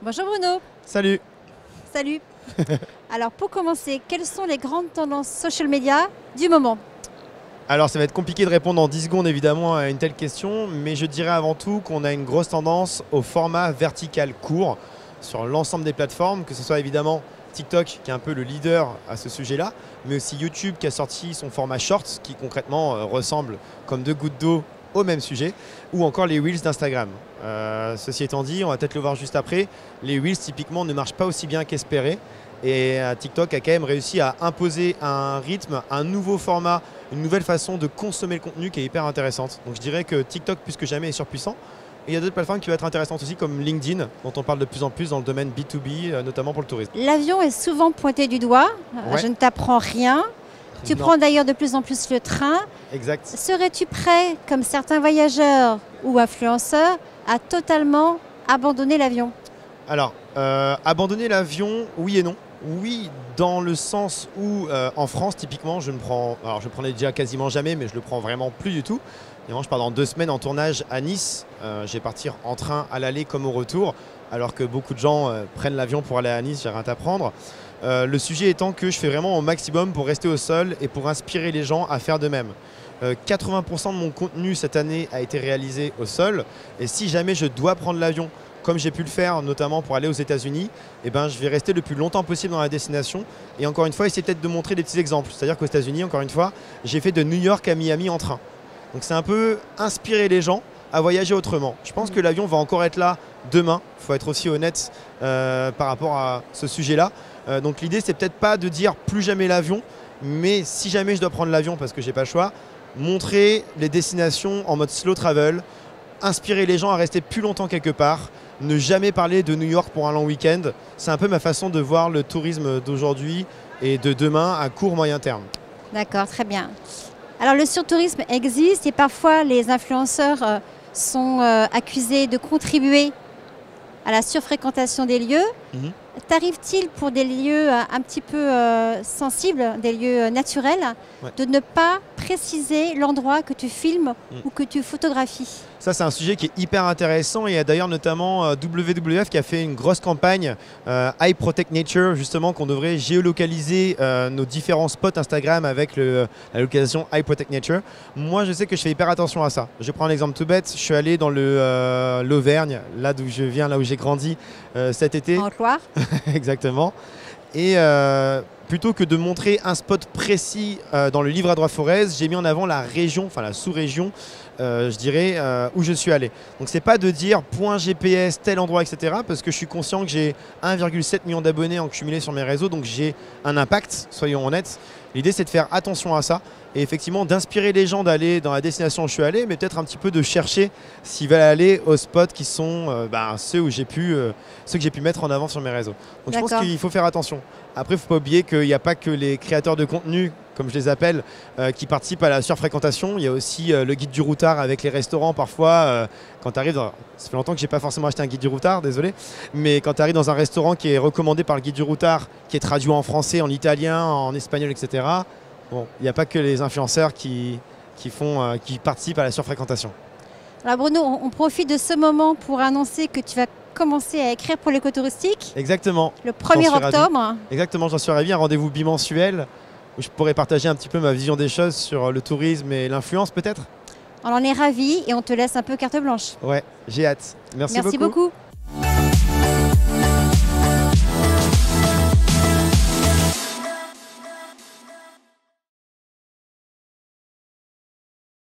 Bonjour Bruno. Salut. Salut. Alors pour commencer, quelles sont les grandes tendances social media du moment? Alors ça va être compliqué de répondre en 10 secondes évidemment à une telle question, mais je dirais avant tout qu'on a une grosse tendance au format vertical court sur l'ensemble des plateformes, que ce soit évidemment TikTok qui est un peu le leader à ce sujet-là, mais aussi YouTube qui a sorti son format Shorts qui concrètement ressemble comme deux gouttes d'eau au même sujet, ou encore les Reels d'Instagram. Ceci étant dit, on va peut-être le voir juste après, les Reels typiquement ne marchent pas aussi bien qu'espéré, et TikTok a quand même réussi à imposer un rythme, un nouveau format, une nouvelle façon de consommer le contenu qui est hyper intéressante. Donc je dirais que TikTok plus que jamais est surpuissant. Et il y a d'autres plateformes qui vont être intéressantes aussi comme LinkedIn, dont on parle de plus en plus dans le domaine B2B, notamment pour le tourisme. L'avion est souvent pointé du doigt, Ouais. je ne t'apprends rien. Tu Non. prends d'ailleurs de plus en plus le train. Exact. Serais-tu prêt, comme certains voyageurs ou influenceurs, à totalement abandonner l'avion? Alors, abandonner l'avion, oui et non. Oui, dans le sens où en France, typiquement, je prenais déjà quasiment jamais, mais je le prends vraiment plus du tout. Évidemment, je pars dans 2 semaines en tournage à Nice. Je vais partir en train à l'aller comme au retour, alors que beaucoup de gens prennent l'avion pour aller à Nice, j'ai rien à prendre. Le sujet étant que je fais vraiment au maximum pour rester au sol et pour inspirer les gens à faire de même. 80% de mon contenu cette année a été réalisé au sol, et si jamais je dois prendre l'avion, comme j'ai pu le faire notamment pour aller aux États-Unis, eh ben, je vais rester le plus longtemps possible dans la destination. Et encore une fois, essayer peut-être de montrer des petits exemples. C'est-à-dire qu'aux États-Unis, encore une fois, j'ai fait de New York à Miami en train. Donc c'est un peu inspirer les gens à voyager autrement. Je pense que l'avion va encore être là demain. Il faut être aussi honnête par rapport à ce sujet-là. Donc l'idée, c'est peut-être pas de dire plus jamais l'avion, mais si jamais je dois prendre l'avion parce que j'ai pas le choix, montrer les destinations en mode slow travel, inspirer les gens à rester plus longtemps quelque part, ne jamais parler de New York pour un long week-end. C'est un peu ma façon de voir le tourisme d'aujourd'hui et de demain à court moyen terme. D'accord, très bien. Alors le surtourisme existe et parfois les influenceurs sont accusés de contribuer à la surfréquentation des lieux. T'arrive-t-il pour des lieux un petit peu sensibles, des lieux naturels, Ouais. de ne pas préciser l'endroit que tu filmes ou que tu photographies? Ça, c'est un sujet qui est hyper intéressant. Et il y a d'ailleurs notamment WWF qui a fait une grosse campagne I Protect Nature, justement, qu'on devrait géolocaliser nos différents spots Instagram avec la localisation I Protect Nature. Moi, je sais que je fais hyper attention à ça. Je prends un exemple tout bête. Je suis allé dans l'Auvergne, là d'où je viens, là où j'ai grandi cet été. En Loire? Exactement. Et plutôt que de montrer un spot précis dans le livre à Forez, j'ai mis en avant la région, enfin la sous-région, je dirais, où je suis allé. Donc c'est pas de dire point GPS, tel endroit, etc. Parce que je suis conscient que j'ai 1,7 million d'abonnés en cumulé sur mes réseaux, donc j'ai un impact, soyons honnêtes. L'idée, c'est de faire attention à ça et effectivement d'inspirer les gens d'aller dans la destination où je suis allé, mais peut-être un petit peu de chercher s'ils veulent aller aux spots qui sont ceux que j'ai pu mettre en avant sur mes réseaux. Donc je pense qu'il faut faire attention. Après, il ne faut pas oublier qu'il n'y a pas que les créateurs de contenu, comme je les appelle, qui participent à la surfréquentation. Il y a aussi le guide du routard avec les restaurants parfois. Quand tu arrives, ça fait longtemps que je n'ai pas forcément acheté un guide du routard, désolé, mais quand tu arrives dans un restaurant qui est recommandé par le guide du routard, qui est traduit en français, en italien, en espagnol, etc., bon, il n'y a pas que les influenceurs qui participent à la surfréquentation. Alors Bruno, on profite de ce moment pour annoncer que tu vas commencer à écrire pour l'éco touristique. Exactement. Le 1er octobre. Exactement, j'en suis ravi. Un rendez-vous bimensuel où je pourrais partager un petit peu ma vision des choses sur le tourisme et l'influence peut-être. On en est ravis et on te laisse un peu carte blanche. Ouais, j'ai hâte. Merci beaucoup.